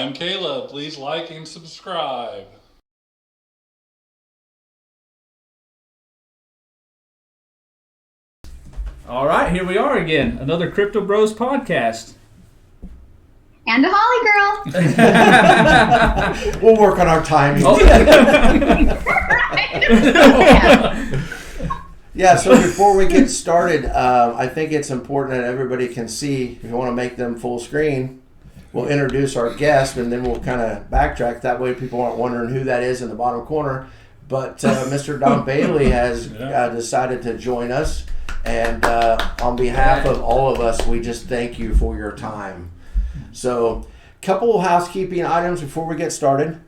I'm Caleb. Please like and subscribe. All right, here we are again. Another CryptoBROS podcast. And a Holly girl. We'll work on our timing. Oh, Yeah, so before we get started, I think it's important that everybody can see. If you want to make them full screen, we'll introduce our guest, and then we'll kind of backtrack. That way people aren't wondering who that is in the bottom corner. But Mr. Don Bailey has decided to join us. And on behalf of all of us, we just thank you for your time. So, couple of housekeeping items before we get started.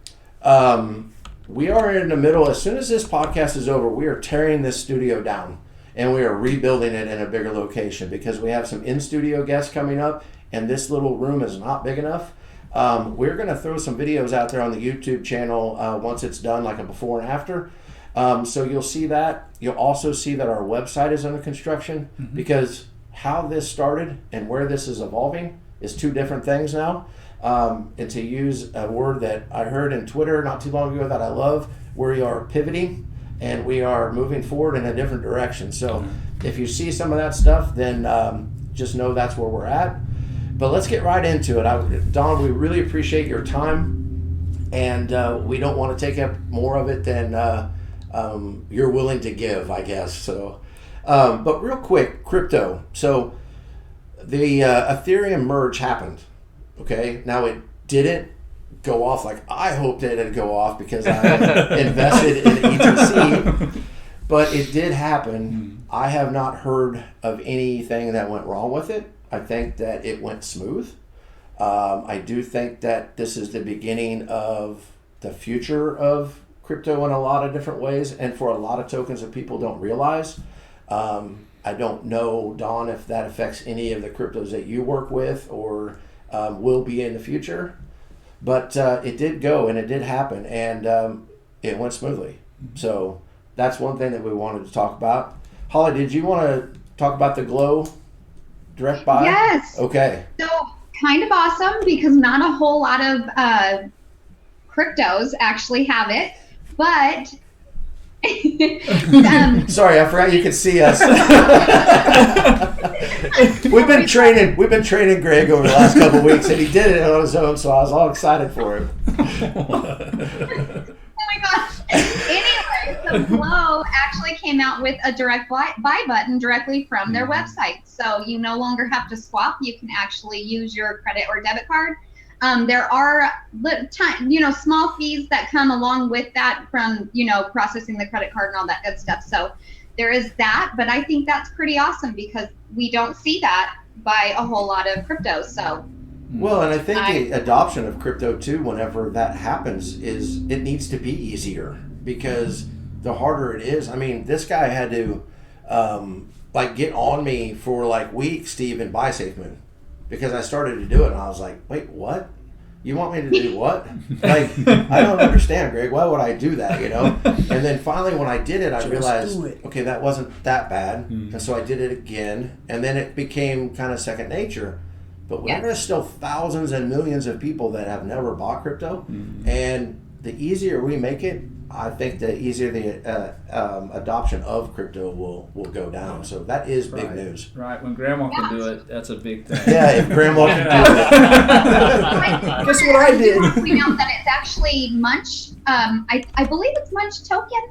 We are in the middle. As soon as this podcast is over, we are tearing this studio down. And we are rebuilding it in a bigger location because we have some in-studio guests coming up. And this little room is not big enough. We're going to throw some videos out there on the YouTube channel once it's done, like a before and after. So you'll see that. You'll also see that our website is under construction because how this started and where this is evolving is two different things now. And to use a word that I heard in Twitter not too long ago that I love, we are pivoting and we are moving forward in a different direction. So if you see some of that stuff, then just know that's where we're at. But let's get right into it. Don, we really appreciate your time, and we don't want to take up more of it than you're willing to give, I guess. So, but real quick, crypto. So the Ethereum merge happened. Okay, now it didn't go off like I hoped it would go off because I invested in ETC, but it did happen. I have not heard of anything that went wrong with it. I think that it went smooth. I do think that this is the beginning of the future of crypto in a lot of different ways and for a lot of tokens that people don't realize. I don't know, Don, if that affects any of the cryptos that you work with or will be in the future. But it did go and it did happen and it went smoothly. So that's one thing that we wanted to talk about. Holly, did you want to talk about the Glow direct buy? Yes. Okay. So kind of awesome because not a whole lot of cryptos actually have it, but sorry, I forgot you could see us. We've been training Greg over the last couple of weeks, and he did it on his own, so I was all excited for him. Oh my gosh. Anyway, so Glow actually came out with a direct buy button directly from their website. So you no longer have to swap. You can actually use your credit or debit card. There are small fees that come along with that from, processing the credit card and all that good stuff. So there is that, but I think that's pretty awesome because we don't see that by a whole lot of cryptos. So. Well, and I think the adoption of crypto too, whenever that happens, is it needs to be easier because the harder it is. I mean, this guy had to get on me for weeks to even buy SafeMoon because I started to do it and I was like, wait, what? You want me to do what? I don't understand, Greg. Why would I do that, And then finally when I did it, I realized, okay, that wasn't that bad. And so I did it again. And then it became kind of second nature. But there's still thousands and millions of people that have never bought crypto. And the easier we make it, I think the easier the adoption of crypto will go down. So that is big news. Right. When grandma can do it, that's a big thing. Yeah, if grandma can do it. Guess what I did? We know that it's actually Munch. I believe it's Munch Token.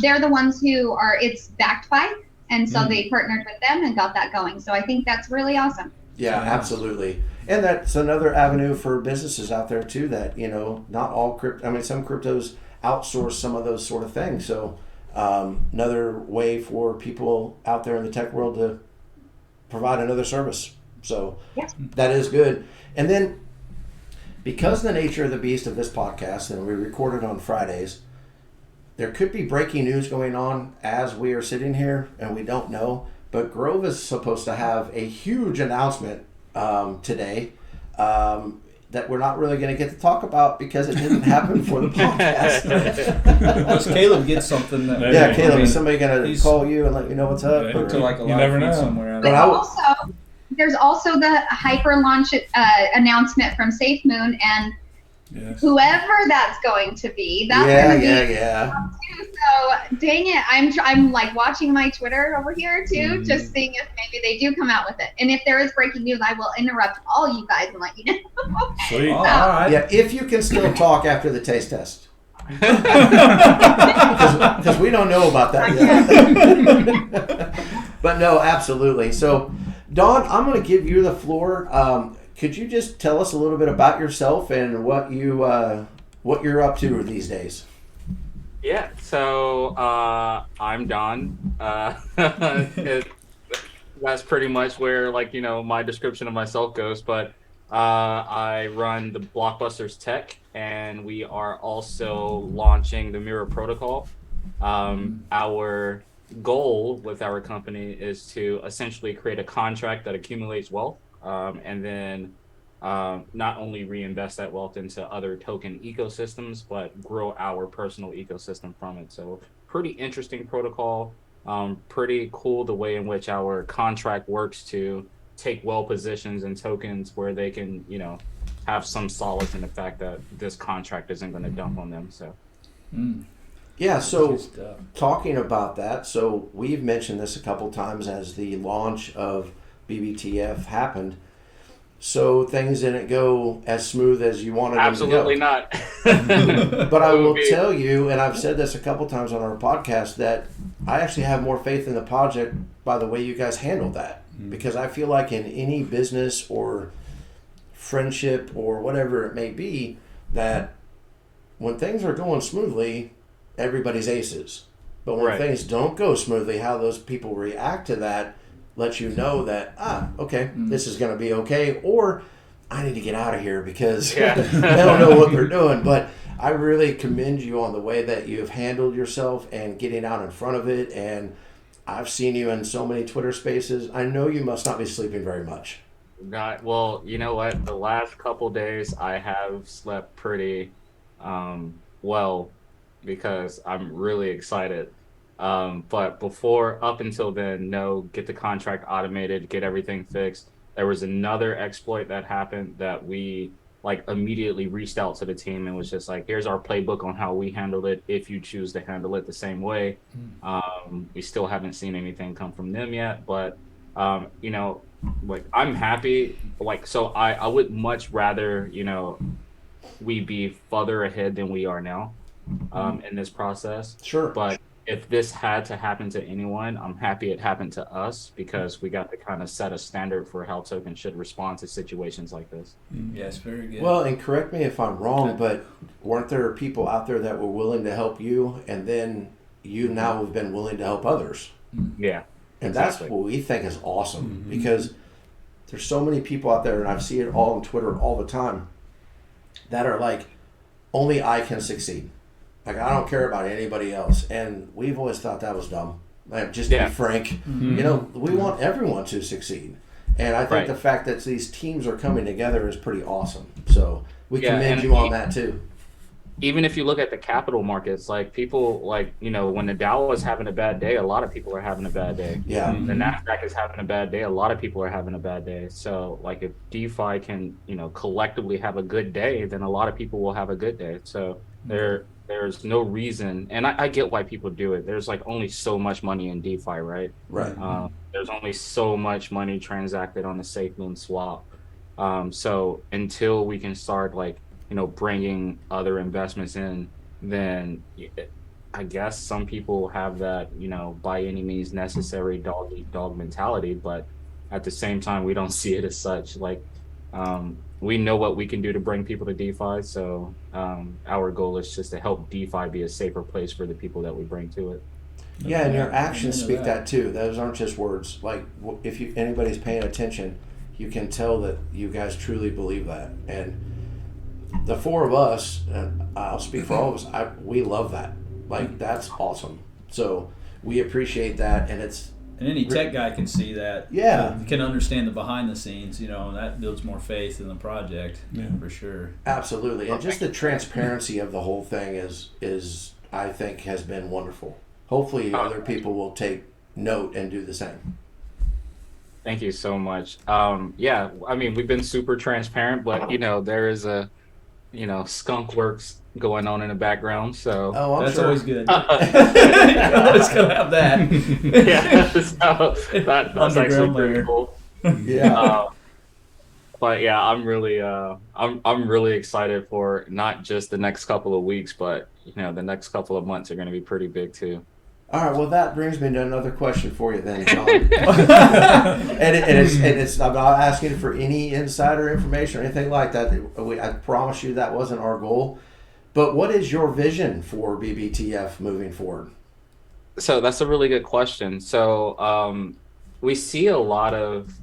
They're the ones who it's backed by. And so they partnered with them and got that going. So I think that's really awesome. Yeah, absolutely. And that's another avenue for businesses out there too that, not all some cryptos outsource some of those sort of things. So another way for people out there in the tech world to provide another service. So that is good. And then because the nature of the beast of this podcast, and we record it on Fridays, there could be breaking news going on as we are sitting here and we don't know. But Grove is supposed to have a huge announcement today that we're not really going to get to talk about because it didn't happen for the podcast. Unless Caleb gets something. Caleb, is somebody going to call you and let you know what's up? To a live feed somewhere. There's also the hyper launch announcement from SafeMoon, and Yes. whoever that's going to be. That's Yeah, gonna be yeah. too. So dang it, I'm like watching my Twitter over here too, just seeing if maybe they do come out with it. And if there is breaking news, I will interrupt all you guys and let you know. Sweet. So, All right. Yeah, if you can still talk after the taste test. Because we don't know about that yet. But no, absolutely. So, Dawn, I'm going to give you the floor. Could you just tell us a little bit about yourself and what you're up to these days? Yeah, so I'm Don. That's pretty much where, like, my description of myself goes. But I run the Blockbusters Tech, and we are also launching the Mirror Protocol. Our goal with our company is to essentially create a contract that accumulates wealth, and then not only reinvest that wealth into other token ecosystems, but grow our personal ecosystem from it. So pretty interesting protocol. Pretty cool the way in which our contract works to take well positions and tokens where they can, have some solace in the fact that this contract isn't going to dump on them. So. Yeah, so talking about that, so we've mentioned this a couple times as the launch of BBTF happened. So things didn't go as smooth as you wanted Absolutely them to go. Not. But I will tell you, and I've said this a couple times on our podcast, that I actually have more faith in the project by the way you guys handled that. Because I feel like in any business or friendship or whatever it may be, that when things are going smoothly, everybody's aces. But when things don't go smoothly, how those people react to that lets you know that, okay, this is going to be okay, or I need to get out of here because they don't know what they're doing. But I really commend you on the way that you've handled yourself and getting out in front of it. And I've seen you in so many Twitter spaces. I know you must not be sleeping very much. Well, you know what? The last couple days I have slept pretty well because I'm really excited. But up until then, get the contract automated, get everything fixed. There was another exploit that happened that we immediately reached out to the team and was just like, here's our playbook on how we handle it if you choose to handle it the same way. We still haven't seen anything come from them yet, but I'm happy. So I would much rather, we be further ahead than we are now in this process. Sure. But if this had to happen to anyone, I'm happy it happened to us because we got to kind of set a standard for how tokens should respond to situations like this. Yes, very good. Well, and correct me if I'm wrong, but weren't there people out there that were willing to help you, and then you now have been willing to help others? Yeah. And that's what we think is awesome because there's so many people out there, and I see it all on Twitter all the time, that are like, only I can succeed. Like, I don't care about anybody else. And we've always thought that was dumb. Just to be frank, we want everyone to succeed. And I think the fact that these teams are coming together is pretty awesome. So we commend you on that too. Even if you look at the capital markets, people when the Dow is having a bad day, a lot of people are having a bad day. Yeah. The NASDAQ is having a bad day, a lot of people are having a bad day. So if DeFi can, collectively have a good day, then a lot of people will have a good day. So there's no reason, and I get why people do it. There's only so much money in DeFi, right? Right. There's only so much money transacted on a SafeMoon swap. So until we can start bringing other investments in, then I guess some people have that, by any means necessary dog eat dog mentality, but at the same time, we don't see it as such. We know what we can do to bring people to DeFi. So our goal is just to help DeFi be a safer place for the people that we bring to it. Yeah, and your actions speak that too. Those aren't just words. If anybody's paying attention, you can tell that you guys truly believe that. And the four of us, and I'll speak for all of us, we love that. That's awesome. So we appreciate that, and it's... And any tech guy can see that. Yeah. Can understand the behind the scenes, and that builds more faith in the project, for sure. Absolutely. And just the transparency of the whole thing is I think, has been wonderful. Hopefully other people will take note and do the same. Thank you so much. We've been super transparent, but there is skunk works going on in the background. So Oh, I'm That's sure. always good. You're always gonna have that. yeah, so that's actually Underground pretty layer. cool. Yeah. But yeah, I'm really excited for not just the next couple of weeks, but the next couple of months are going to be pretty big too. All right. Well, that brings me to another question for you, then, John. and I'm not asking for any insider information or anything like that. I promise you that wasn't our goal. But what is your vision for BBTF moving forward? So that's a really good question. So we see a lot of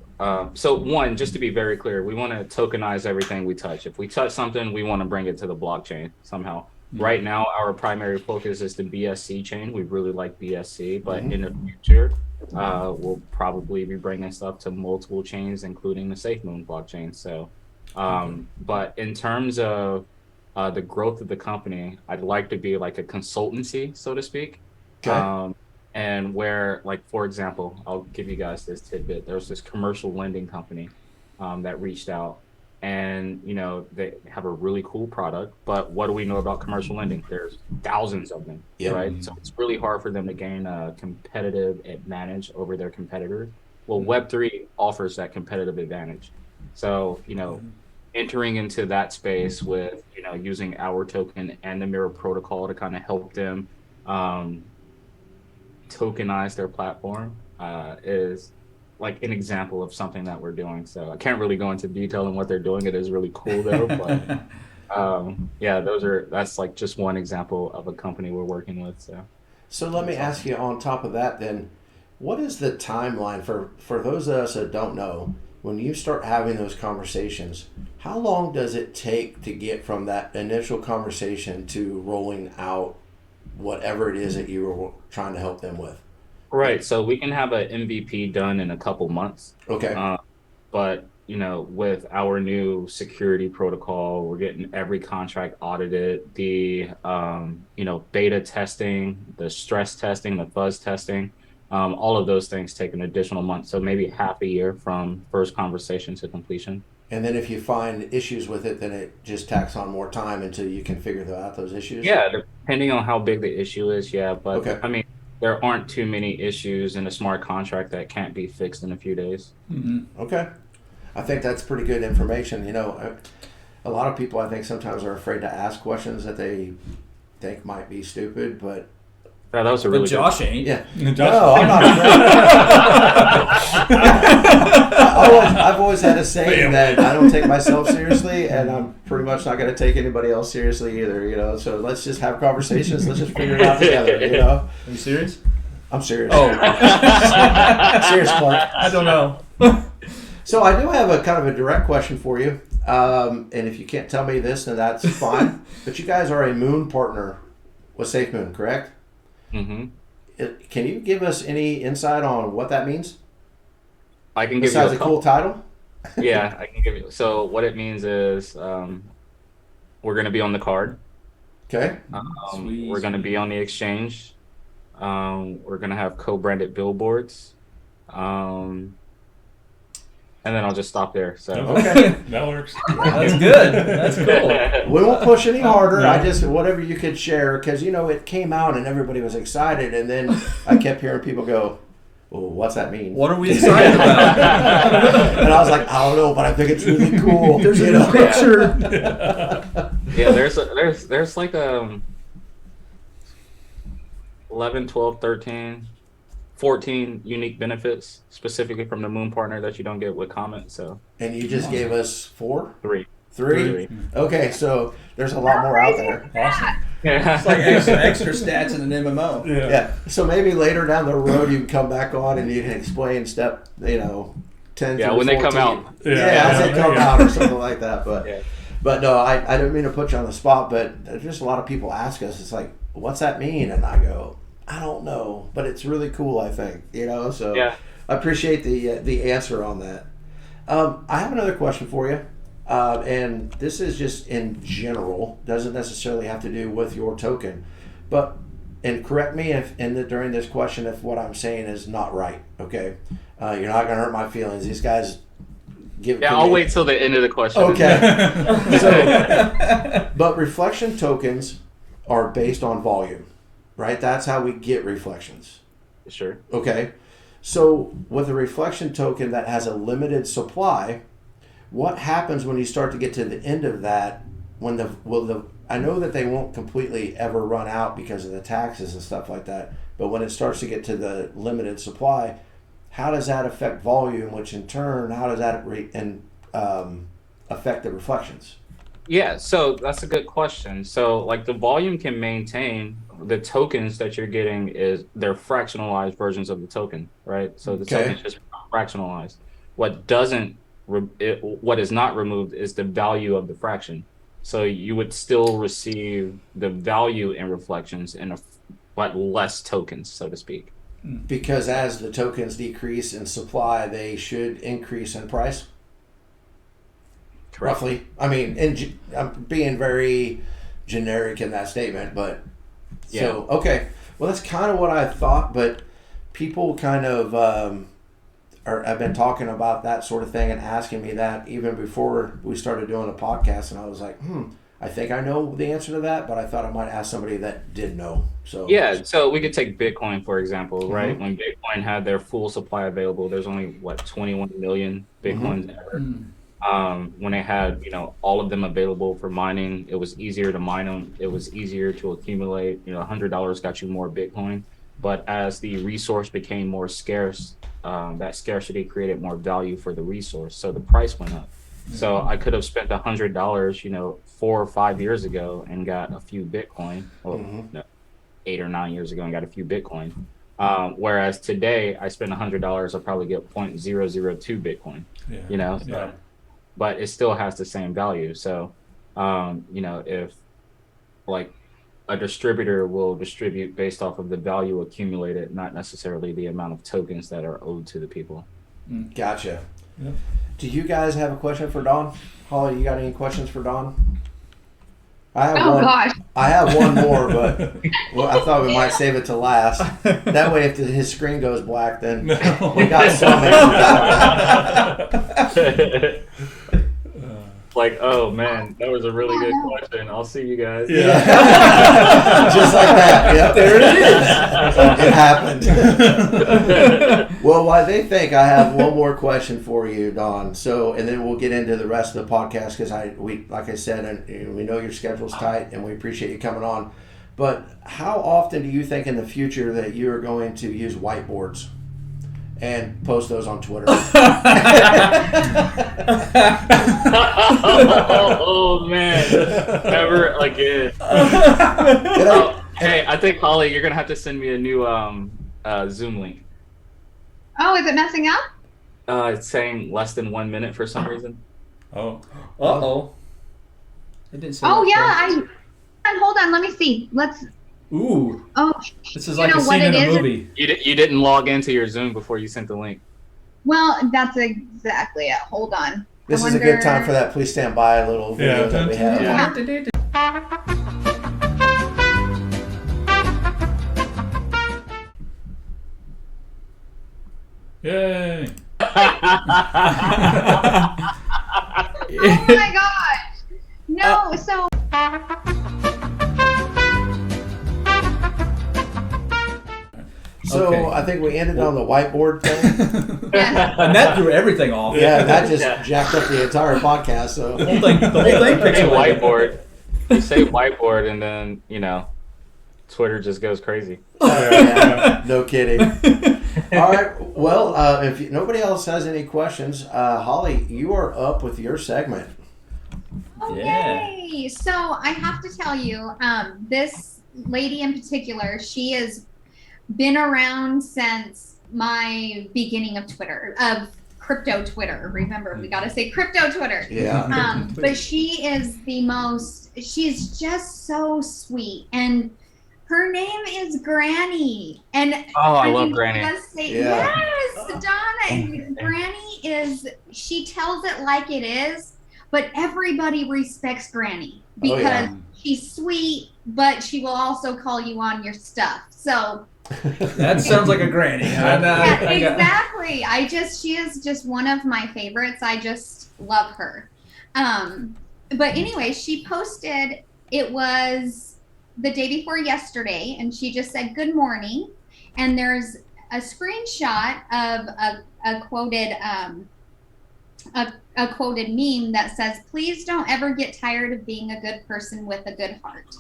so one, just to be very clear, we want to tokenize everything we touch. If we touch something, we want to bring it to the blockchain somehow. Right now, our primary focus is the BSC chain. We really like BSC, but in the future, we'll probably be bringing stuff to multiple chains, including the SafeMoon blockchain. So, but in terms of the growth of the company, I'd like to be like a consultancy, so to speak. Okay. And where, like, for example, I'll give you guys this tidbit. There's this commercial lending company that reached out, and they have a really cool product. But what do we know about commercial lending? There's thousands of them, Yep. right? So it's really hard for them to gain a competitive advantage over their competitors. Well, Web3 offers that competitive advantage. So entering into that space with using our token and the Mirror protocol to kind of help them tokenize their platform is like an example of something that we're doing. So I can't really go into detail on what they're doing. It is really cool though. But yeah, that's like just one example of a company we're working with. So let me ask you on top of that then, what is the timeline for those of us that don't know, when you start having those conversations, how long does it take to get from that initial conversation to rolling out whatever it is that you were trying to help them with? Right. So we can have an MVP done in a couple months. Okay. But with our new security protocol, we're getting every contract audited. The beta testing, the stress testing, the fuzz testing, all of those things take an additional month. So maybe half a year from first conversation to completion. And then if you find issues with it, then it just tacks on more time until you can figure out those issues? Yeah, depending on how big the issue is, yeah. But Okay. I mean, there aren't too many issues in a smart contract that can't be fixed in a few days. Okay. I think that's pretty good information. A lot of people, I think, sometimes are afraid to ask questions that they think might be stupid, but Yeah, that was a really But Josh ain't. yeah. Josh- No, I'm not afraid. I've always had a saying that I don't take myself seriously, and I'm pretty much not going to take anybody else seriously either. So let's just have conversations. Let's just figure it out together. Are you serious? I'm serious. Oh, Serious, Clark. I don't know. So I do have a kind of a direct question for you, and if you can't tell me this, then that's fine. But you guys are a moon partner with SafeMoon, correct? Mm-hmm. Can you give us any insight on what that means? I can give Besides you a cool title? Yeah, I can give you. So what it means is we're going to be on the card. Okay. Sweet. We're going to be on the exchange. We're going to have co-branded billboards. And then I'll just stop there. So Okay. That works. That's good. That's cool. We won't push any harder. I just, whatever you could share, because, it came out and everybody was excited. And then I kept hearing people go, well, what's that mean? What are we excited about? And I was like, I don't know, but I think it's really cool. There's a new picture. yeah, there's like 11, 12, 13, 14 unique benefits specifically from the Moon partner that you don't get with Comet. So And you just gave us 4? three. 3? Okay, so there's a lot more out there. Awesome. Yeah. It's like extra stats in an MMO. Yeah. So maybe later down the road you can come back on and you can explain step, 10 Yeah, through when they come 14. out. Yeah, as they come yeah. out or something like that. But Yeah. but no, I don't mean to put you on the spot, but there's just a lot of people ask us, it's like, what's that mean? And I go, I don't know, but it's really cool, I think, so Yeah. I appreciate the answer on that. I have another question for you. And this is just in general, doesn't necessarily have to do with your token, and correct me if during this question if what I'm saying is not right. Okay, you're not gonna hurt my feelings. These guys give. Yeah, I'll wait till the end of the question. Okay. But reflection tokens are based on volume, right? That's how we get reflections. Sure. Okay. So with a reflection token that has a limited supply, what happens when you start to get to the end of that? I know that they won't completely ever run out because of the taxes and stuff like that. But when it starts to get to the limited supply, how does that affect volume? Which in turn, how does that affect the reflections? Yeah, so that's a good question. So like the volume can maintain the tokens that you're getting they're fractionalized versions of the token, right? So the token's just fractionalized. What is not removed is the value of the fraction. So you would still receive the value in reflections but less tokens, so to speak. Because as the tokens decrease in supply, they should increase in price. Correct. Roughly. I mean, I'm being very generic in that statement, but so okay. Well, that's kind of what I thought, but people kind of I've been talking about that sort of thing and asking me that even before we started doing the podcast, and I was like, I think I know the answer to that, but I thought I might ask somebody that did know. So yeah, so we could take Bitcoin for example, right? When Bitcoin had their full supply available, there's only 21 million Bitcoins ever. When they had all of them available for mining, it was easier to mine them. It was easier to accumulate. $100 got you more Bitcoin. But as the resource became more scarce, that scarcity created more value for the resource, so the price went up. So I could have spent $100, 4 or 5 years ago and got a few Bitcoin, or 8 or 9 years ago and got a few Bitcoin. Whereas today, I spend $100, I'll probably get 0.002 Bitcoin. Yeah. But it still has the same value. So, if like a distributor will distribute based off of the value accumulated, not necessarily the amount of tokens that are owed to the people. Gotcha. Yep. Do you guys have a question for Don? Holly, you got any questions for Don? I have gosh. I have one more, but I thought we might save it to last. That way, if his screen goes black, then we got some answers. Like, oh man, that was a really good question. I'll see you guys. Yeah. Just like that. Yep, there it is. It happened. Well, while they think, I have one more question for you, Don. So, and then we'll get into the rest of the podcast because like I said, and we know your schedule's tight, and we appreciate you coming on. But how often do you think in the future that you are going to use whiteboards and post those on Twitter? Oh man, never again. Hey, I think Holly, you're gonna have to send me a new Zoom link. Oh, is it messing up? It's saying less than 1 minute for some reason. Oh. It didn't say Oh that yeah, first. hold on. Let me see. Ooh. Oh, This is like a scene in a movie. You didn't log into your Zoom before you sent the link. well, that's exactly it. Hold on. This is a good time for that. Please stand by a little video that we have. Yay. Oh my gosh. No, so So Okay. I think we ended on the whiteboard thing. yes. And that threw everything off. Yeah, that just jacked up the entire podcast. So The whole thing Say pixelated. whiteboard. You say whiteboard, and then Twitter just goes crazy. yeah, no kidding. All right. Well, if nobody else has any questions, Holly, you are up with your segment. Okay. So I have to tell you, this lady in particular, she has been around since my beginning of Twitter, of crypto Twitter. Remember, we got to say crypto Twitter. Yeah. But she is she's just so sweet. And her name is Granny. And I love Granny. Yes, Donna. Granny she tells it like it is, but everybody respects Granny because she's sweet, but she will also call you on your stuff. So That sounds like a granny. Yeah, exactly. She is just one of my favorites. I just love her. But anyway, she posted, it was the day before yesterday, and she just said, "Good morning." And there's a screenshot of a quoted a quoted meme that says, "Please don't ever get tired of being a good person with a good heart.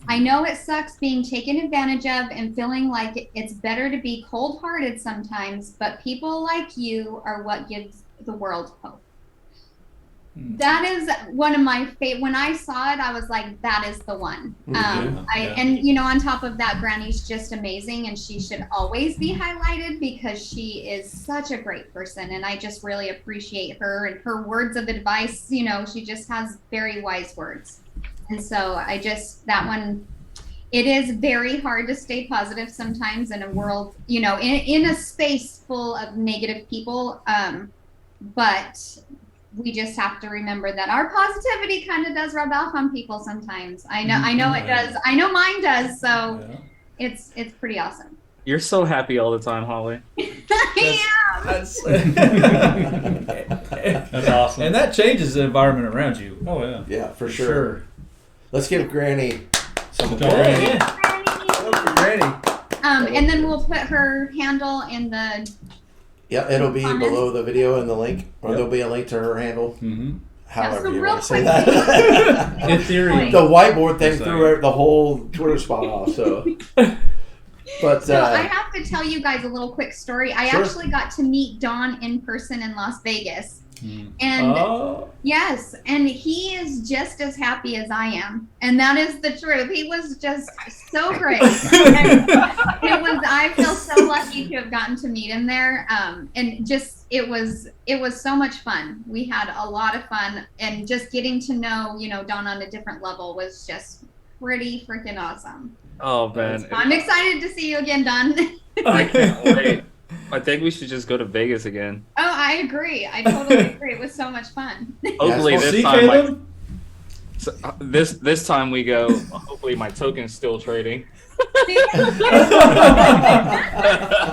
I know it sucks being taken advantage of and feeling like it's better to be cold-hearted sometimes, but people like you are what gives the world hope." That is one of my favorite. When I saw it, I was like, that is the one. And you know, on top of that, Granny's just amazing, and she should always be highlighted because she is such a great person, and I just really appreciate her and her words of advice. You know, she just has very wise words. And so that one, it is very hard to stay positive sometimes in a world, you know, in a space full of negative people. But we just have to remember that our positivity kind of does rub off on people sometimes. I know it does. I know mine does. So it's pretty awesome. You're so happy all the time, Holly. That's awesome. And that changes the environment around you. Oh, yeah. Yeah, for sure. Let's give Granny some Granny. applause. Granny. And then we'll put her handle in the. Yeah, it'll be below the video in the link, or there'll be a link to her handle. Mm-hmm. However so you real want to say quick that. Ethereum. The whiteboard thing threw the whole Twitter spot off. So, but So I have to tell you guys a little quick story. I Sure. actually got to meet Don in person in Las Vegas. And yes, and he is just as happy as I am, and that is the truth. He was just so great. And I feel so lucky to have gotten to meet him there. And just it was so much fun. We had a lot of fun, and just getting to know, you know, Don on a different level was just pretty freaking awesome. Oh man, I'm excited to see you again, Don. I can't wait. I think we should just go to Vegas again. Oh, I agree. I totally agree. It was so much fun. Hopefully See, this time, Caleb? this time we go. Hopefully my token's still trading.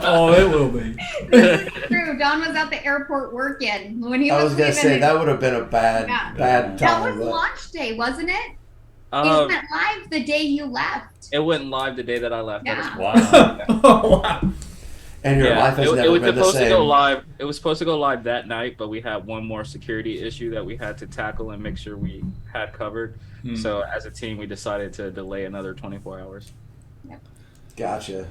Oh, it will be. This is true. Don was at the airport working when he was. I was gonna say that would have been a bad time. That was launch day, wasn't it? It went live the day you left. It went live the day that I left. Yeah. Wow. Oh, wow. And your life has it never was been the supposed same. to go live. It was supposed to go live that night, but we had one more security issue that we had to tackle and make sure we had covered. So as a team, we decided to delay another 24 hours. Gotcha.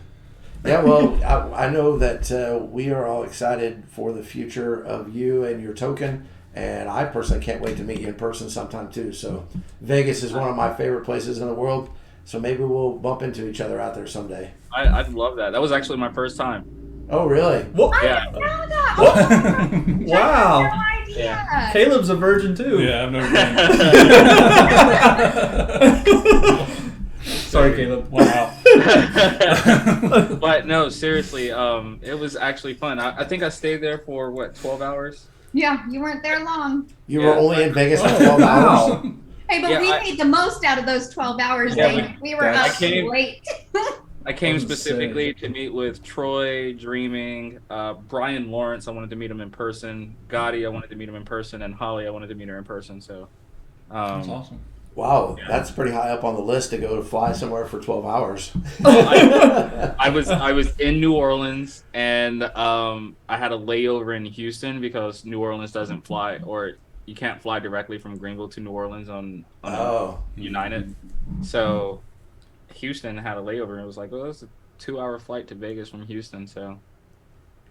Yeah, well, I know that we are all excited for the future of you and your token, and I personally can't wait to meet you in person sometime too. So Vegas is one of my favorite places in the world, so maybe we'll bump into each other out there someday. I'd love that. That was actually my first time. Oh, really? What? Yeah. I didn't know that. What? Wow. I had no idea. Yeah. Caleb's a virgin too. Yeah, I've never been. Sorry, Caleb. Wow. But no, seriously, it was actually fun. I think I stayed there for 12 hours? Yeah, you weren't there long. You were only in Vegas for 12 hours? Hey, but we made the most out of those 12 hours, Dave. We were up late. I came specifically to meet with Troy, Dreaming, Brian Lawrence. I wanted to meet him in person. Gotti, I wanted to meet him in person, and Holly, I wanted to meet her in person. So, That's awesome. Wow, that's pretty high up on the list to go to fly somewhere for 12 hours. I was in New Orleans, and I had a layover in Houston because New Orleans doesn't fly, or you can't fly directly from Greenville to New Orleans on United. So Houston had a layover, and it was like, well, it's a 2-hour flight to Vegas from Houston. So,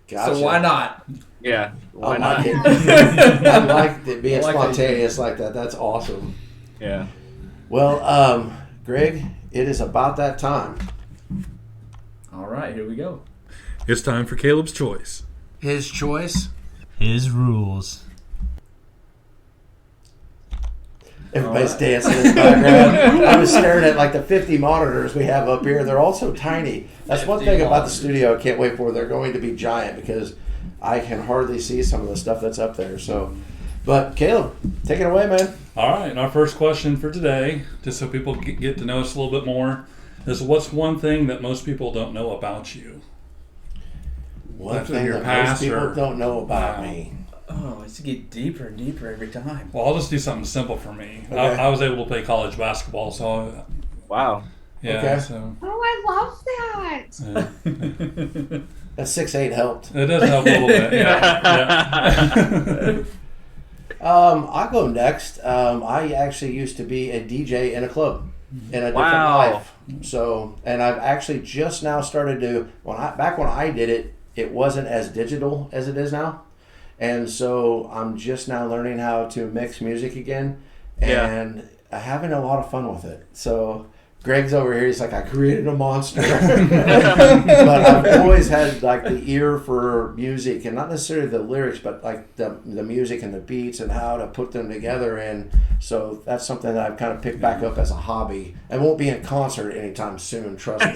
Gotcha. So why not? yeah, why I not? like it. I like it being spontaneous like that. That's awesome. Yeah. Well, Greg, it is about that time. All right, here we go. It's time for Caleb's choice. His choice. His rules. Everybody's dancing in the background. I was staring at like the 50 monitors we have up here. They're all so tiny. That's one thing about the studio I can't wait for. They're going to be giant because I can hardly see some of the stuff that's up there. So, but Caleb, take it away, man. All right, and our first question for today, just so people get to know us a little bit more. is what's one thing that most people don't know about you? One That's thing your that past most people or- don't know about Wow. me. Oh, it's get deeper and deeper every time. Well, I'll just do something simple for me. Okay. I was able to play college basketball, so Wow. yeah. Okay. So Oh, I love that. yeah. That 6'8" helped. It does help a little bit. Yeah. I'll go next. I actually used to be a DJ in a club in a different life. So, and I've actually just now started to, back when I did it, it wasn't as digital as it is now. And so I'm just now learning how to mix music again and having a lot of fun with it. So Greg's over here, he's like, I created a monster. But I've always had like the ear for music, and not necessarily the lyrics, but like the music and the beats and how to put them together. And so that's something that I've kind of picked back up as a hobby. I won't be in concert anytime soon, trust me.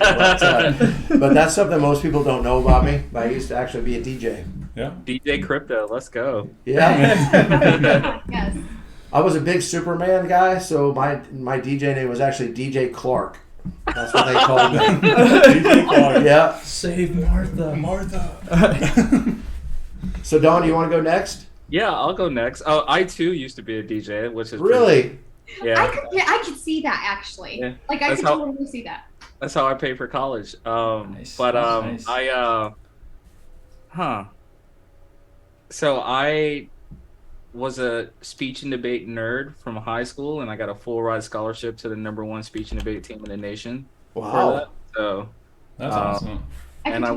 But that's something most people don't know about me. I used to actually be a DJ. Yeah. DJ Crypto, let's go. Yeah. Yes. I was a big Superman guy, so my DJ name was actually DJ Clark. That's what they called me. DJ Clark. Yeah. Save Martha. Martha. So Don, you want to go next? Yeah, I'll go next. Oh, I too used to be a DJ, which is Really? yeah. I could see that actually. Yeah. Like I That's could how- totally see that. That's how I paid for college. Nice. But Nice. So I was a speech and debate nerd from high school, and I got a full ride scholarship to the #1 speech and debate team in the nation. For Wow. that. So, That's awesome. and I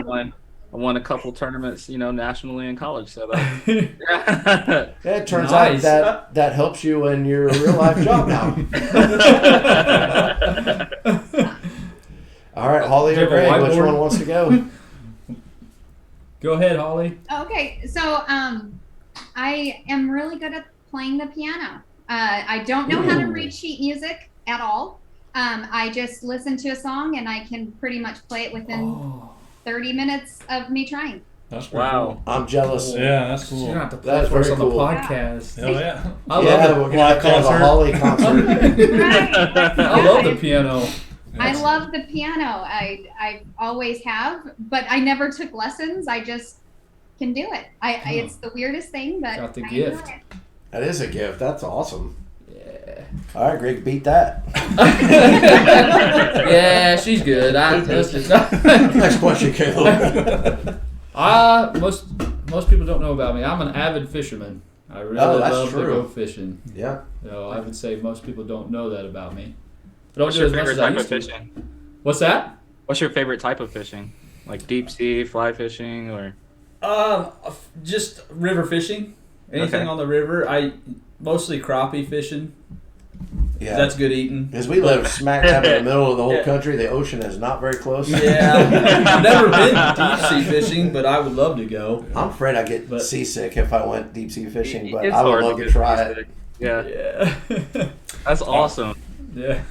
won a couple tournaments, nationally in college. So that, Yeah, it turns Nice. out that helps you in your real life job now. All right, Holly Do you or have a Greg, which whiteboard? one wants to go? Go ahead, Holly. Okay, so I am really good at playing the piano. I don't know how to read sheet music at all. I just listen to a song and I can pretty much play it within 30 minutes of me trying. That's pretty wow. I'm jealous. cool. Yeah, that's You cool. don't have to play That's it for us very on the cool. podcast. Hell yeah. I Yeah, love we're gonna have to have a concert. Holly concert. Right. I love the piano. I love the piano. I always have, but I never took lessons. I just can do it. It's the weirdest thing, but Got the I gift. enjoy it. That is a gift. That's awesome. Yeah. All right, Greg, beat that. Yeah, she's good. Next question, Caleb. Most people don't know about me. I'm an avid fisherman. I really that's love true. to go fishing. Yeah. So I would say most people don't know that about me. I don't What's do your as much favorite as I type of used to. fishing? What's that? What's your favorite type of fishing? Like deep sea, fly fishing, or? Just river fishing. Anything Okay. on the river. I mostly crappie fishing. Yeah. That's good eating. Because we live smack dab in the middle of the whole Yeah. country. The ocean is not very close. Yeah, I've never been deep sea fishing, but I would love to go. I'm afraid I'd get But- seasick if I went deep sea fishing, but It's I would hard love to get try it. seasick. Yeah, Yeah, that's awesome. yeah.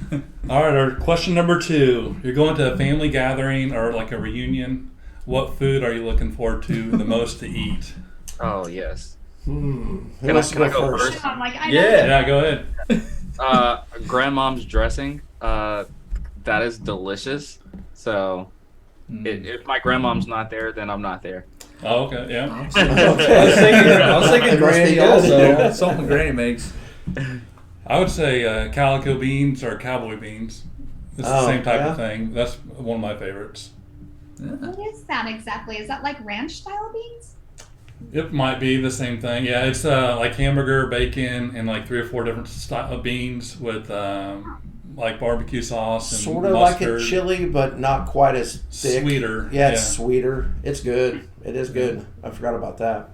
All right, our question number 2. You're going to a family gathering or like a reunion. What food are you looking forward to the most to eat? Oh yes. Who Can wants to I go go first? first? I'm like, I Yeah. Yeah, go ahead. Grandmom's dressing. That is delicious. So, if my grandmom's not there, then I'm not there. Oh, okay, yeah. I was thinking It must be Granny good. also. Something Granny makes. I would say calico beans or cowboy beans. It's the Oh, same type yeah? of thing. That's one of my favorites. What is that exactly? Is that like ranch style beans? It might be the same thing. Yeah, it's like hamburger, bacon, and like 3 or 4 different style of beans with like barbecue sauce and Sort of like mustard. a chili, but not quite as thick. Sweeter. Yeah, it's sweeter. It's good. It is good. I forgot about that.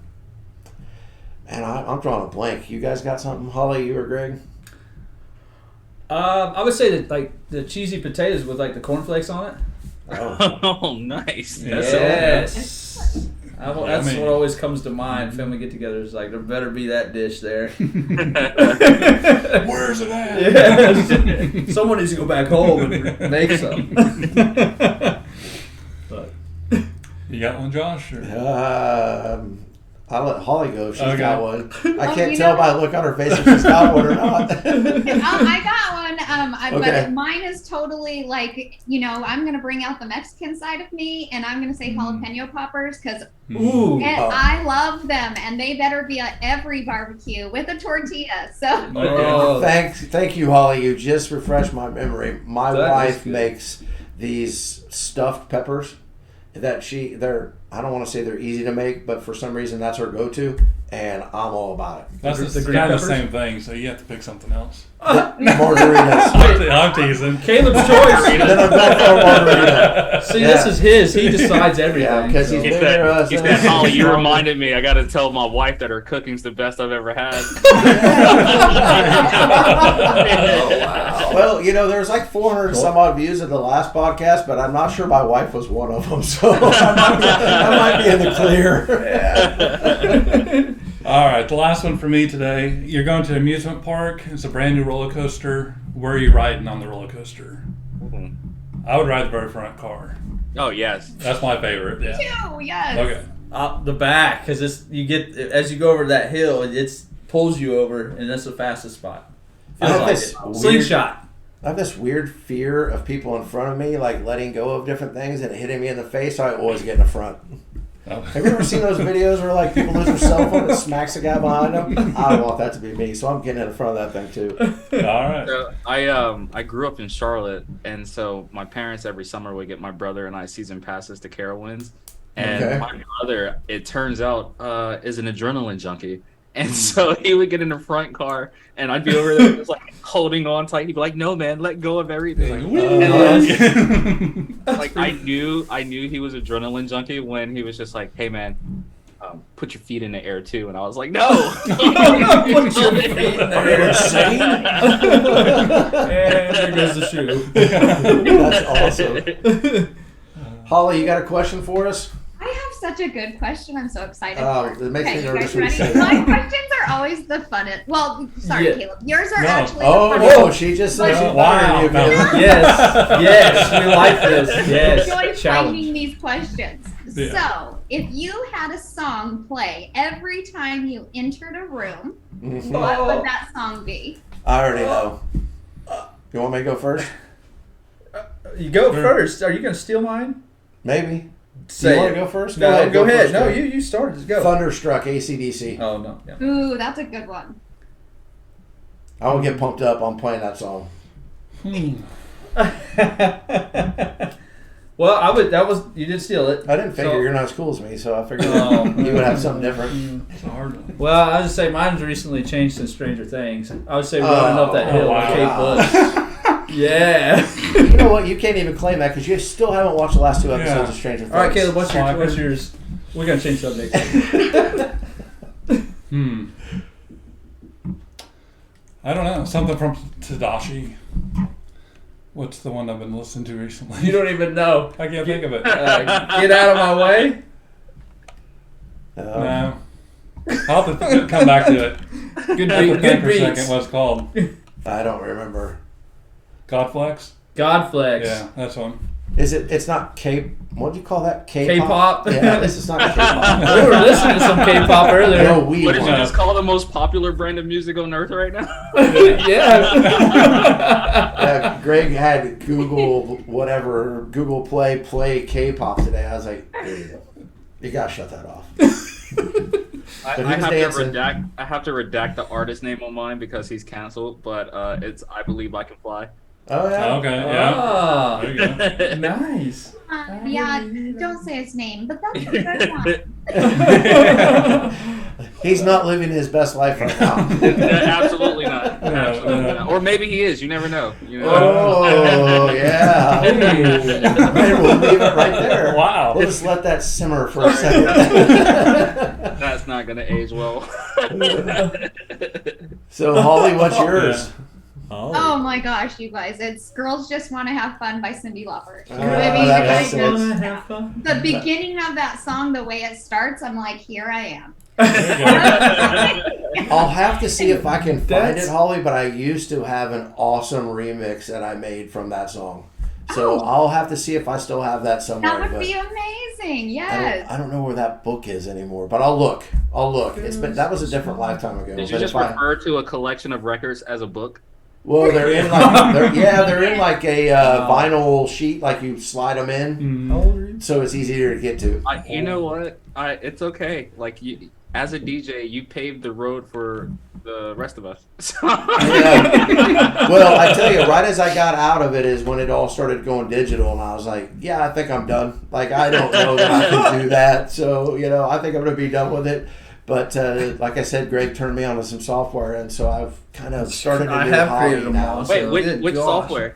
And I'm drawing a blank. You guys got something? Holly, you or Greg? I would say that like the cheesy potatoes with like the cornflakes on it. Oh. Oh, nice. Yes. That's I mean- what always comes to mind. Family get-togethers, like there better be that dish there. Where's it at? Yes. Someone needs to go back home and make some. But You got one, Josh? Or? I'll let Holly go if she's Okay. got one. I Oh, can't you tell know- by the look on her face if she's got one or not. I got one. Okay. But mine is totally like, I'm going to bring out the Mexican side of me and I'm going to say jalapeno poppers because Ooh. I love them and they better be at every barbecue with a tortilla. So Oh. Thank you, Holly. You just refreshed my memory. My That is wife good. makes these stuffed peppers that they're I don't want to say they're easy to make, but for some reason that's her go-to, and I'm all about it. That's The green kind of the peppers? same thing, so you have to pick something else. Margaritas. I'm teasing. Caleb's choice. Then I'm back for a margarita. See, Yeah. this is his. He decides everything. Yeah, because so. he's He been here. said, Holly, you reminded me. I got to tell my wife that her cooking's the best I've ever had. Oh, wow. Well, there's like 400 some odd views of the last podcast, but I'm not sure my wife was one of them, so I might be in the clear. All right, the last one for me today. You're going to an amusement park. It's a brand new roller coaster. Where are you riding on the roller coaster? I would ride the very front car. Oh, yes. That's my favorite. Yeah. two, yes. Okay. Up the back, because you get as you go over that hill, it pulls you over, and that's the fastest spot. I Feels have like this it. weird- Slingshot. I have this weird fear of people in front of me, like letting go of different things and hitting me in the face, so I always get in the front. Oh. Have you ever seen those videos where like people lose their cell phone and smacks a guy behind them? I don't want that to be me, so I'm getting in front of that thing too. All right. So I grew up in Charlotte, and so my parents every summer would get my brother and I season passes to Carowinds. And Okay. my brother, it turns out, is an adrenaline junkie. And so he would get in the front car, and I'd be over there just like holding on tight. He'd be like, "No, man, let go of everything." Like I knew he was adrenaline junkie when he was just like, "Hey, man, put your feet in the air too." And I was like, "No, Put your feet in the air. And there goes the shoe. That's awesome. Holly, you got a question for us? I have such a good question. I'm so excited. It makes me Okay, you nervous guys when you ready? say My that. questions are always the funnest. Well, sorry, Yeah. Caleb. Yours are No. actually Oh, the no, funnest. she just said she's Wow. better than you, No. Caleb. Yes, we like this. Yes, Enjoy challenge. finding these questions. Yeah. So, if you had a song play every time you entered a room, Mhm. what would that song be? I already know. You want me to go first? You go first. Are you going to steal mine? Maybe. Say you want it. to go first? No, go ahead. first, No, Greg. you started. Just go. Thunderstruck, AC/DC. Oh, no. Yeah. Ooh, that's a good one. I won't get pumped up on playing that song. Well, you did steal it. I didn't figure So- you're not as cool as me, so I figured Oh. you would have something different. It's a hard one. Well, I would just say mine's recently changed since Stranger Things. I would say running up that hill wow. with Kate Bush. Yeah. You know what? You can't even claim that because you still haven't watched the last two episodes Yeah. of Stranger Things. All right, Caleb, what's Slacker. yours? We're going to change subjects. I don't know. Something from Tadashi. What's the one I've been listening to recently? You don't even know. I can't think of it. Get out of my way. No. I'll have to come back to it. Good I have to beat. think Good for a second beats. what it's called. I don't remember. Godflex? Godflex. Yeah, that's one. Is it? It's not K. What do you call that? K-pop. K-pop. Yeah, this is not K-pop. We were listening to some K-pop earlier. No, we what did you were. just call the most popular brand of music on earth right now?" Yeah. Greg had Google Play K-pop today. I was like, dude, you gotta shut that off. I But he was have dancing. I have to redact the artist name on mine because he's canceled. But it's "I Believe I Can Fly." Oh yeah. Okay, yeah. Ah, There you go. nice. Yeah, don't say his name, but that's a good one. He's not living his best life right now. Absolutely not. Absolutely not. Or maybe he is. You never know. You know? Oh yeah. Maybe we'll leave it right there. Wow. We'll just let that simmer for a second. That's not gonna age well. So Holly, what's yours? Oh my gosh, you guys. It's Girls Just Want to Have Fun by Cyndi Lauper. Oh, I mean, that I makes just- sense. the beginning of that song, the way it starts, I'm like, here I am. I'll have to see if I can find That's- it, Holly, but I used to have an awesome remix that I made from that song. So I'll have to see if I still have that somewhere. That would but be amazing. I Yes. don't know where that book is anymore, but I'll look. That was a different lifetime ago. Did you But just if I- refer to a collection of records as a book? Well, they're in like they're in like a vinyl sheet, like you slide them in, How old are you? so it's easier to get to. You know what? It's okay. Like you, as a DJ, you paved the road for the rest of us. So. Yeah. Well, I tell you, right as I got out of it is when it all started going digital, and I was like, yeah, I think I'm done. Like, I don't know that I can do that, so I think I'm gonna be done with it. But like I said, Greg turned me on to some software, and so I've kind of started to do I have hobby created them now. all. Wait, So, which good gosh. software?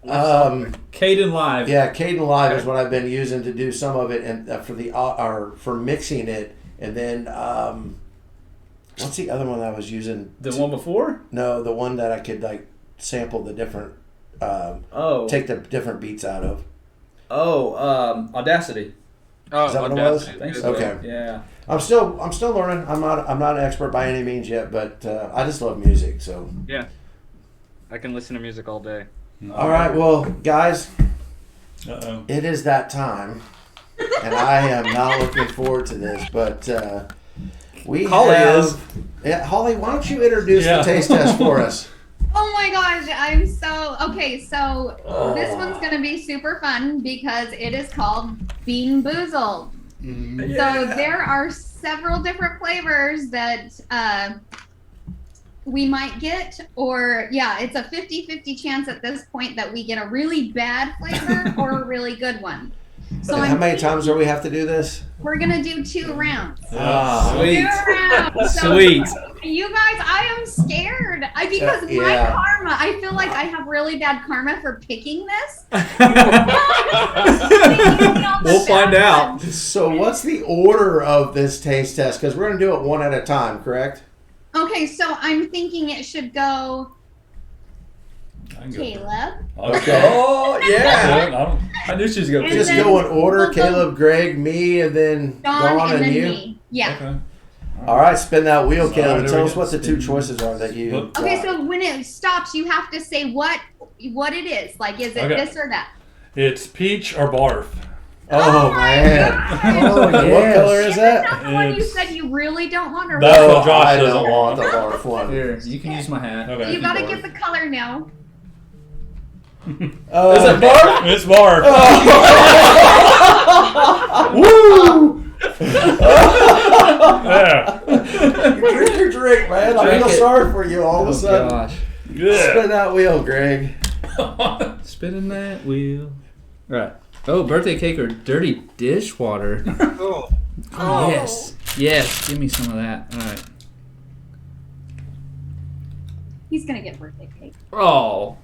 Caden Live. Yeah, Caden Live is what I've been using to do some of it, and for the or for mixing it, and then what's the other one I was using? The one before? No, the one that I could like sample the different, take the different beats out of. Audacity. Oh, Is that what it was? I think so. Okay. Yeah. I'm still learning. I'm not an expert by any means yet, but I just love music. So Yeah. I can listen to music all day. all right, well, guys, Uh-oh. it is that time, and I am not looking forward to this. But we Holly have. is. Yeah, Holly, why don't you introduce Yeah. the taste test for us? Oh my gosh, I'm so okay. So this one's gonna be super fun because it is called Bean Boozled. So there are several different flavors that we might get, or it's a 50-50 chance at this point that we get a really bad flavor or a really good one. So And how many times do we have to do this? we're gonna do 2 rounds. Sweet. 2 rounds. So, Sweet. you guys, I am scared because my Yeah. karma. I feel like I have really bad karma for picking this. We'll find out. So what's the order of this taste test? Because we're going to do it one at a time, correct? Okay, so I'm thinking it should go I can go Caleb. Okay. Oh, yeah. Yeah. I knew she was going to And Just then go in order. we'll go Caleb, Greg, me, and then Dawn, Dawn and then you. me. Yeah. Okay. All right, spin that wheel, So, Caleb. there Tell we us go. what the 2 choices are that you. Look. Okay, so when it stops, you have to say what it is. Like, is it Okay. this or that? It's peach or barf. Oh, my man. God. Oh, what color is Is that? that the one you It's- said you really don't want, or That's what? what Josh I doesn't don't want want. the barf one. Here, you can use my hat. Okay. You gotta get the color now. Is it barf? It's barf. Woo! Yeah. Drink your drink, man. I Drink feel it. sorry for you all of a Oh, sudden. gosh. Yeah. Spin that wheel, Greg. Spinning that wheel. Right. Oh, birthday cake or dirty dishwater. Oh. Oh. Yes. Yes. Give me some of that. All right. He's gonna get birthday cake. Oh.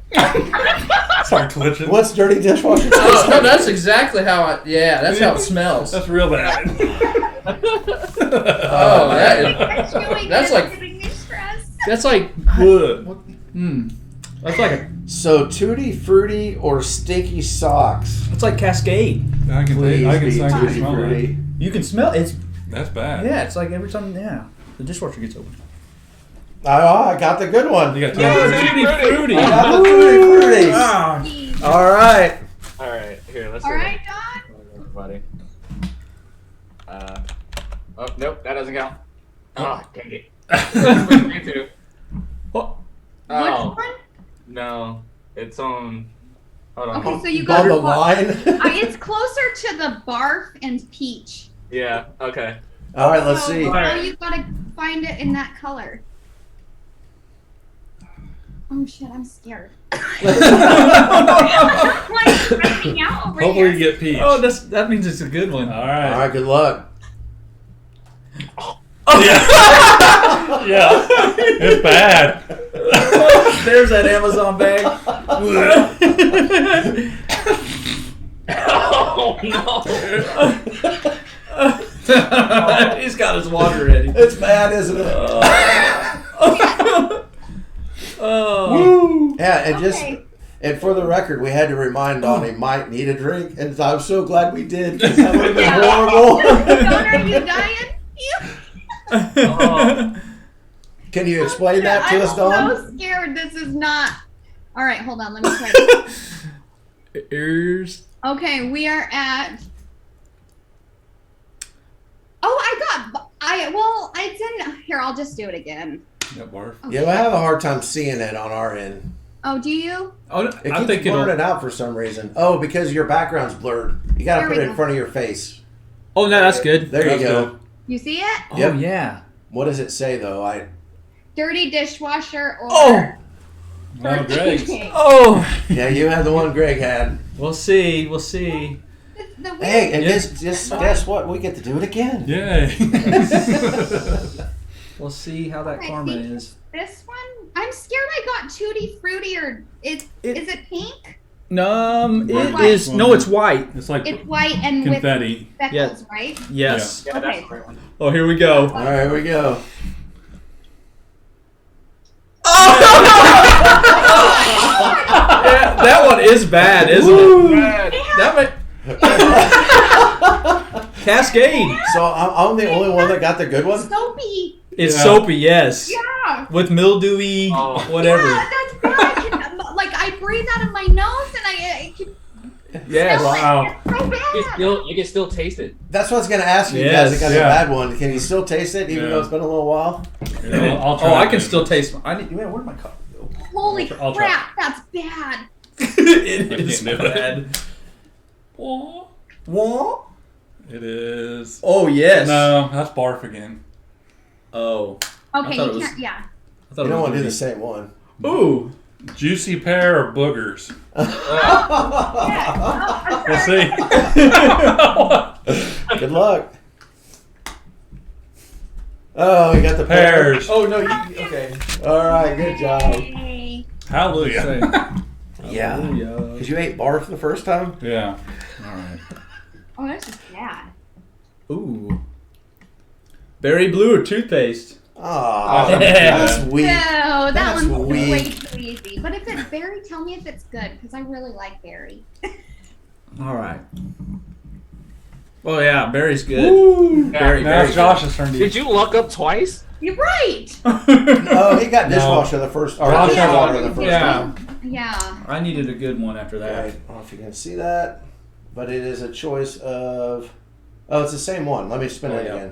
Start twitching. What's dirty dishwasher taste? Oh, no, that's exactly how that's how it smells. That's real bad. Oh, that's like- giving me stress. That's like Wood. That's like a So, tutti frutti or stinky socks? it's like Cascade. I can Please I can be smell tutti that. frutti. You can smell it's That's bad. it's like every time the dishwasher gets open. Oh, I got the good one. You got Tutti Frutti. I got the tutti frutti. Ah. All right. All right, here, let's All see. right, Don. Everybody. Oh, nope, that doesn't count. Oh, dang it. Me too. What? Oh, Which one? no. It's on. Hold on. Okay, so you got On the line. it's closer to the barf and peach. Yeah, okay. All right, let's see. So now you gotta find it in that color. Oh shit, I'm scared. Like freaking out over Hopefully here. you get peach. Oh, that means it's a good one. All All right. right, good luck. Yeah. Yeah. It's bad. There's that Amazon bag. Oh, no. He's got his water ready. It's bad, isn't it? Oh. Yeah, and just Okay. and for the record, we had to remind Don he might need a drink, and I'm so glad we did because that would have been horrible. Don, are you dying? Oh. Can you explain that to us, Don? I'm so scared. This is not. All right, hold on. Let me try this. Ears. Okay, we are at. Oh, I didn't. Here, I'll just do it again. Yeah, barf. Oh, Yeah, I have a hard time seeing it on our end. Oh, do you? Oh, It I keeps think it'll. blurring it out for some reason. Oh, because your background's blurred. You got to There put we it in go. front of your face. Oh, no, that's good. There you That's go. good. You see it? Oh, Yep. yeah. What does it say though? Dirty dishwasher or Oh! Oh, great. cake. Oh! Yeah, you had the one Greg had. We'll see. We'll see. The weird Hey, and thing- just guess what? We get to do it again. Yay. We'll see how that Okay, karma see? is. This one, I'm scared I got Tutti Frutti or is it pink? It white. is. No, it's white. It's like It's white and confetti. with speckles, right? Yes. Yeah, that's Okay. the right one. Oh, here we go. All right, here we go. Yeah, that one is bad, isn't it? That might... Cascade. So I'm the only one that got the good one. Soapy. It's Yeah. soapy, yes. Yeah. With mildewy, Oh. whatever. Yeah, that's bad. I can, like I breathe out of my nose and I can Yes. smell Wow. it. It's so bad. You can still taste it. That's what I was gonna ask you Yes. guys. That got Yeah. the bad one. Can you still taste it even Yeah. though it's been a little while? Yeah, I'll try Oh, I it can then. still taste. I need. Man, where'd my cup go? Holy I'll try. crap, that's bad. It I is can't do it. bad. Oh, What? it is. Oh yes. No, that's barf again. Oh. Okay, thought you it was- can't. Yeah. I thought You it don't was want to do gonna the same one. be- Ooh. Juicy pear or boogers? Yeah. We'll see. Good luck. Oh, you got the Pears. Oh no. Okay. All right, good job. Yay. Hallelujah. Yeah. Hallelujah. Because you ate barf the first time. Yeah. All right. Oh, that's just bad. Ooh. Berry blue or toothpaste? Oh, Yeah. that's weak. No, that That's one's way weak. too easy. But if it's berry, tell me if it's good because I really like berry. All right. Oh yeah, berry's good. Woo. Berry, Now berry. it's Josh's turn to Did you luck up twice? You're right. Oh, he got No. dishwasher the first. Or Josh had dishwater one. the first Yeah. time. Yeah. I needed a good one after Right. that. I don't know if you can see that, but it is a choice of. Oh, it's the same one. Let me spin Oh, it yeah. again.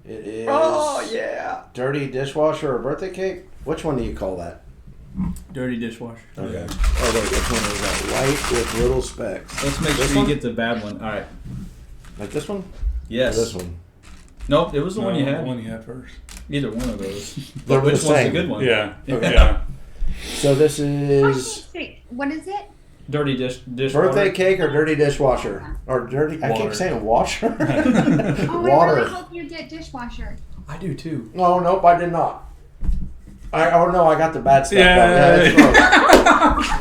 It is. yeah. Dirty dishwasher or birthday cake? Which one do you call that? Dirty dishwasher. Okay. Oh wait, which one is that? White with little specks. Let's make This sure one? you get the bad one. All right. Like this one? Or Yes. this one? Nope, it was the one you The had. one you had first. Either one of those. They're But which the one's the same. good one? Yeah. Okay. Yeah. So this is What is it? Dirty dishwasher. birthday cake or dirty dishwasher? Or dirty. I keep Water. saying washer. Oh, I Water. really hope you get dishwasher. I do too. No, nope, I did not. Oh no, I got the bad stuff. Yeah. though. It's gross.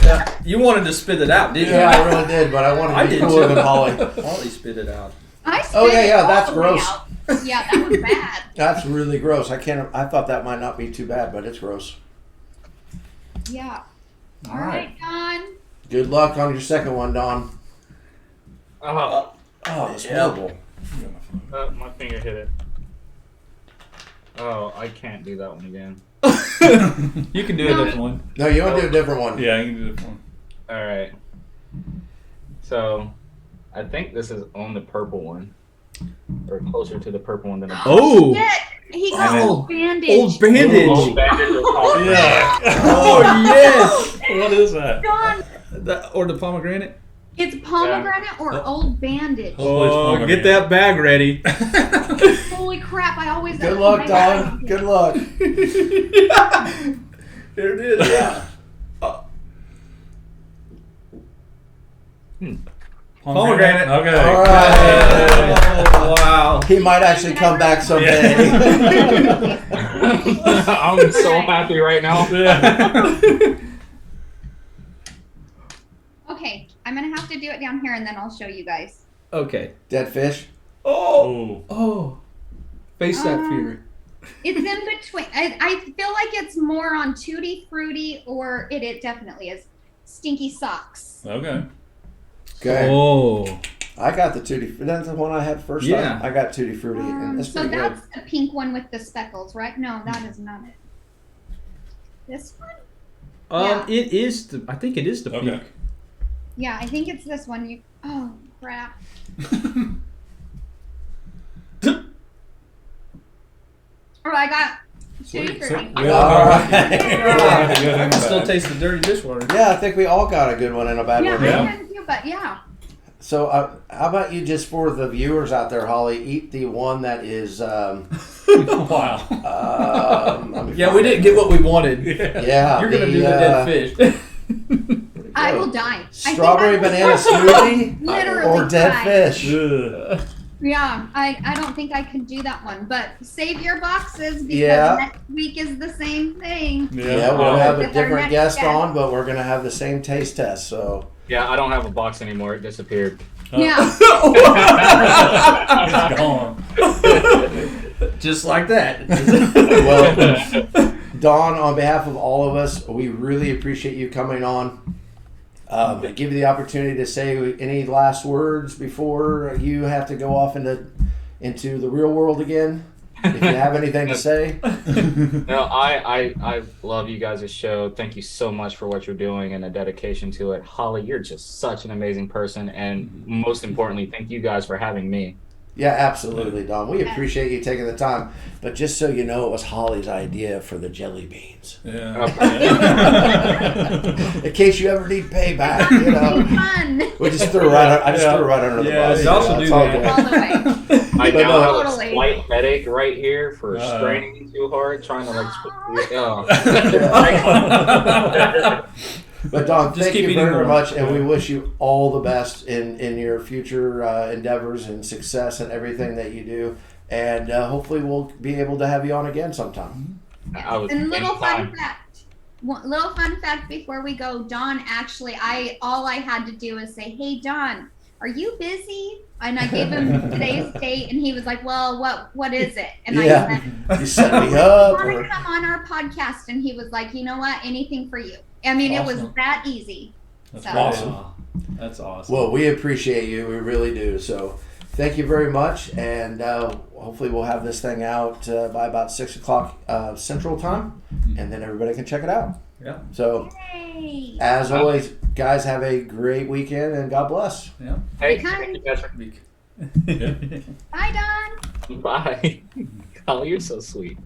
Yeah. You wanted to spit it out, didn't Yeah, you? I really did, but I wanted I to be did cooler too. than Holly. Holly spit it out. I Oh, spit yeah, it that's all the way gross. out. Yeah, that was bad. That's really gross. I thought that might not be too bad, but it's gross. Yeah. All All right, Don. Good luck on your second one, Don. Oh, Oh, it's Yeah. horrible. my finger hit it. Oh, I can't do that one again. You can do a different one. No, you want to do a different one. Yeah, you can do this one. All right. So, I think this is on the purple one, or closer to the purple one than the Oh! Shit, he got Oh. old bandage. Old bandage! Old bandage or pomegranate. Yeah. Oh, yes! What is that? Don, Or the pomegranate? it's pomegranate or old bandage. Hopefully it's Oh, pomegranate. get that bag ready. Holy crap! I always. Good luck, Don. Good luck. There it is. Yeah. Pomegranate. Okay. All right. Wow. He might actually come back someday. I'm so happy right now. Yeah. Okay, I'm gonna have to do it down here, and then I'll show you guys. Okay. Dead fish. Oh! Oh. Oh! Face that fear. It's in between. I feel like it's more on Tutti Frutti, or it definitely is Stinky Socks. Okay. Okay. Oh. I got the tutti. That's the one I had first Yeah. time. I got tutti frutti, and it's So pretty good. that's the pink one with the speckles, right? No, that is not it. This one? Yeah. It is the. I think it is the Okay. pink. Yeah, I think it's this one. Oh crap! Or I got Sugary. We all All got right. a good I and can still bad. taste the dirty dishwater. Yeah, I think we all got a good one and a bad Yeah, one. Yeah. I can too, but yeah. So, how about you, just for the viewers out there, Holly, eat the one that is. Wow. Let me Yeah, find we didn't it. get what we wanted. Yeah, You're gonna do the dead fish. I will die. Strawberry I think I banana smoothie Literally or dead die. fish. Ugh. Yeah, I don't think I could do that one. But save your boxes because Yeah. next week is the same thing. Yeah, we'll have a With our different next guest guest. on, but we're gonna have the same taste test. So. Yeah, I don't have a box anymore. It disappeared. Yeah. It's gone. Just like that. Well, Don, on behalf of all of us, we really appreciate you coming on. Give you the opportunity to say any last words before you have to go off into the real world again. If you have anything to say. No, I love you guys' show. Thank you so much for what you're doing and the dedication to it. Holly, you're just such an amazing person. And most importantly, thank you guys for having me. Yeah, absolutely, Don. We appreciate you taking the time. But just so you know, it was Holly's idea for the jelly beans. Yeah. In case you ever need payback, you know. Fun. We just threw it right. I just threw it right under the Yeah, bus. you also It's do all that. good. All the way. I But now no. have a Totally. slight headache right here for Uh-oh. straining too hard, trying to like. Oh. But Don, Just thank keep you eating very more. much, and we wish you all the best in your future endeavors and success and everything that you do. And hopefully, we'll be able to have you on again sometime. I was And little anytime. fun fact. Little fun fact before we go, Don actually, all I had to do was say, "Hey, Don, are you busy?" And I gave him today's date, and he was like, "Well, what is it?" And Yeah. I said, You set me "I up. want Or, to come on our podcast," and he was like, "You know what? Anything for you." I mean, it was Awesome. that easy. That's So- awesome. Wow. That's awesome. well, we appreciate you. We really do. So, thank you very much, and hopefully, we'll have this thing out by about 6:00 Central Time, and then everybody can check it out. Yeah. So, Yay! as always, guys, have a great weekend, and God bless. Yeah. Hey, Because- thank you guys for- Bye, Don. Bye. Holly, you're so sweet.